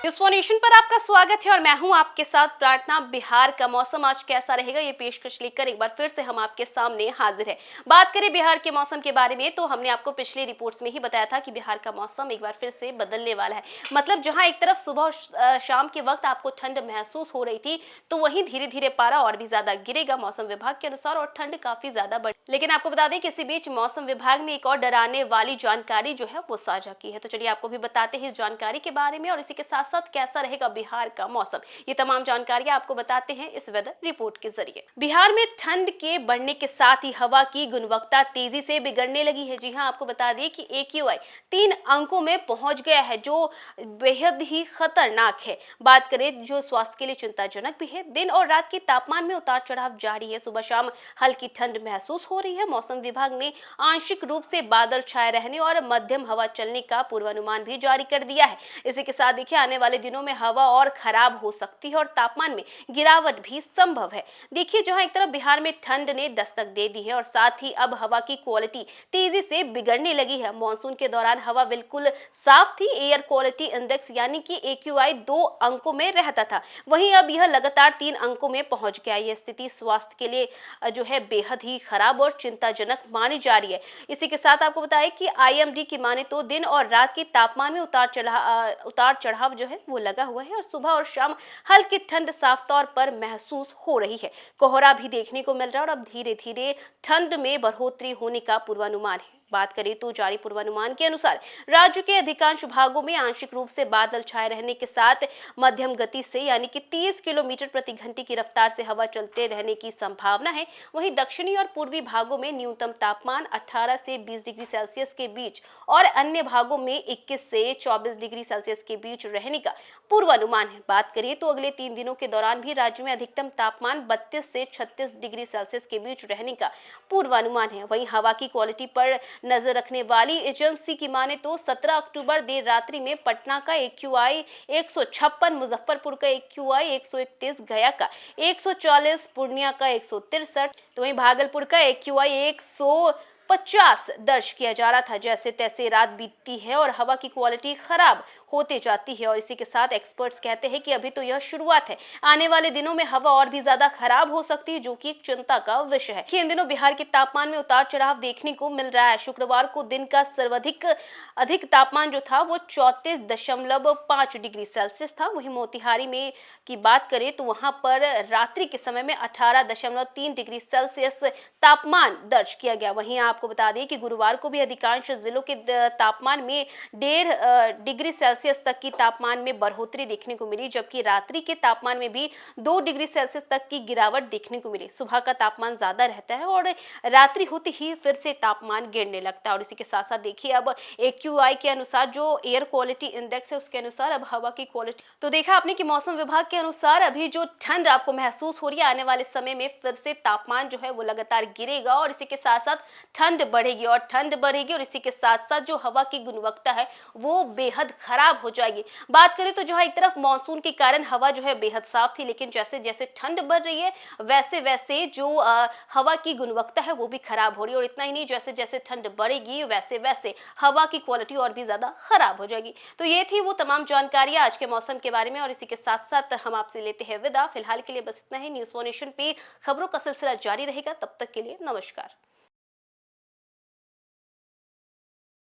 News पर आपका स्वागत है और मैं हूं आपके साथ प्रार्थना। बिहार का मौसम आज कैसा रहेगा ये पेशकश लेकर एक बार फिर से हम आपके सामने हाजिर है। बात करें बिहार के मौसम के बारे में तो हमने आपको पिछली रिपोर्ट्स में ही बताया था कि बिहार का मौसम एक बार फिर से बदलने वाला है। मतलब जहां एक तरफ सुबह और शाम के वक्त आपको ठंड महसूस हो रही थी, तो वहीं धीरे धीरे पारा और भी ज्यादा गिरेगा मौसम विभाग के अनुसार और ठंड काफी ज्यादा बढ़। लेकिन आपको बता दें कि इसी बीच मौसम विभाग ने एक और डराने वाली जानकारी जो है वो साझा की है। तो चलिए आपको भी बताते हैं इस जानकारी के बारे में और इसी के साथ साथ कैसा रहेगा बिहार का मौसम। ये तमाम जानकारियां आपको बताते हैं इस वेदर रिपोर्ट के जरिए। बिहार में ठंड के बढ़ने के साथ ही हवा की गुणवत्ता तेजी से बिगड़ने लगी है। जी हां, आपको बता दें कि AQI 3 अंकों में पहुंच गया है, जो बेहद ही खतरनाक है। बात करें जो स्वास्थ्य के लिए चिंताजनक भी है। दिन और रात के तापमान में उतार चढ़ाव जारी है। सुबह शाम हल्की ठंड महसूस हो रही है। मौसम विभाग ने आंशिक रूप से बादल छाए रहने और मध्यम हवा चलने का पूर्वानुमान भी जारी कर दिया है। इसी के साथ देखिए आने वाले दिनों में हवा और खराब हो सकती है और तापमान में गिरावट भी संभव है। देखिए जहां एक तरफ बिहार में ठंड ने दस्तक दे दी है और साथ ही अब हवा की क्वालिटी तेजी से बिगड़ने लगी है। मानसून के दौरान हवा बिल्कुल साफ थी। एयर क्वालिटी इंडेक्स यानी कि AQI 2 अंकों में रहता था, वहीं अब यह लगातार 3 अंकों में पहुंच गया। यह स्थिति स्वास्थ्य के लिए जो है बेहद ही खराब और चिंताजनक मानी जा रही है। इसी के साथ आपको बताएं कि IMD की माने तो दिन और रात के तापमान में उतार चढ़ाव जो है वो लगा हुआ है और सुबह और शाम हल्की ठंड साफ तौर पर महसूस हो रही है। कोहरा भी देखने को मिल रहा है और अब धीरे धीरे ठंड में बढ़ोतरी होने का पूर्वानुमान है। बात करें तो जारी पूर्वानुमान के अनुसार राज्य के अधिकांश भागों में आंशिक रूप से बादल छाए रहने के साथ मध्यम गति से यानी कि 30 किलोमीटर प्रति घंटे की रफ्तार से हवा चलते रहने की संभावना है। वहीं दक्षिणी और पूर्वी भागों में न्यूनतम तापमान 18 से 20 डिग्री सेल्सियस के बीच और अन्य भागों में 21 से 24 डिग्री सेल्सियस के बीच रहने का पूर्वानुमान है। बात करें तो अगले 3 दिनों के दौरान भी राज्य में अधिकतम तापमान 32 से 36 डिग्री सेल्सियस के बीच रहने का पूर्वानुमान है। वहीं हवा की क्वालिटी पर नजर रखने वाली एजेंसी की माने तो 17 अक्टूबर देर रात्रि में पटना का AQI 156, मुजफ्फरपुर का AQI 131, गया का 140, पूर्णिया का 163, तो वहीं भागलपुर का AQI 150 दर्ज किया जा रहा था। जैसे तैसे रात बीतती है और हवा की क्वालिटी खराब होते जाती है और इसी के साथ एक्सपर्ट्स कहते हैं कि अभी तो यह शुरुआत है। आने वाले दिनों में हवा और भी ज्यादा खराब हो सकती है, जो कि एक चिंता का विषय है। इन दिनों बिहार के तापमान में उतार चढ़ाव देखने को मिल रहा है। शुक्रवार को दिन का सर्वाधिक अधिक तापमान जो था वो 34.5 डिग्री सेल्सियस था। वहीं मोतिहारी में की बात करें तो वहां पर रात्रि के समय में 18.3 डिग्री सेल्सियस तापमान दर्ज किया गया। वहीं आपको बता दें कि गुरुवार को भी अधिकांश जिलों के तापमान में 1.5 डिग्री सेल्सियस तक की तापमान में बढ़ोतरी देखने को मिली, जबकि रात्रि के तापमान में भी 2 डिग्री सेल्सियस तक की गिरावट देखने को मिली। सुबह का तापमान ज्यादा रहता है और रात्रि होते ही फिर से तापमान गिरने लगता है। और इसी के साथ साथ देखिए अब AQI के अनुसार जो एयर क्वालिटी इंडेक्स है उसके अनुसार अब हवा की क्वालिटी, तो देखा आपने कि मौसम विभाग के अनुसार अभी जो ठंड आपको महसूस हो रही है, आने वाले समय में फिर से तापमान जो है वो लगातार गिरेगा और इसी के साथ साथ ठंड बढ़ेगी और इसी के साथ साथ जो हवा की गुणवत्ता है वो बेहद खराब हो जाएगी। बात करें तो जहां एक तरफ मानसून के कारण हवा जो है बेहद साफ थी, लेकिन जैसे जैसे ठंड बढ़ रही है वैसे वैसे जो हवा की गुणवत्ता है वो भी खराब हो रही है। और इतना ही नहीं, जैसे जैसे ठंड बढ़ेगी वैसे वैसे हवा की क्वालिटी और भी ज्यादा खराब हो जाएगी। तो ये थी वो तमाम जानकारियां आज के मौसम के बारे में और इसी के साथ साथ हम आपसे लेते हैं विदा। फिलहाल के लिए बस इतना ही। न्यूज़ 1 नेशन पे खबरों का सिलसिला जारी रहेगा। तब तक के लिए नमस्कार।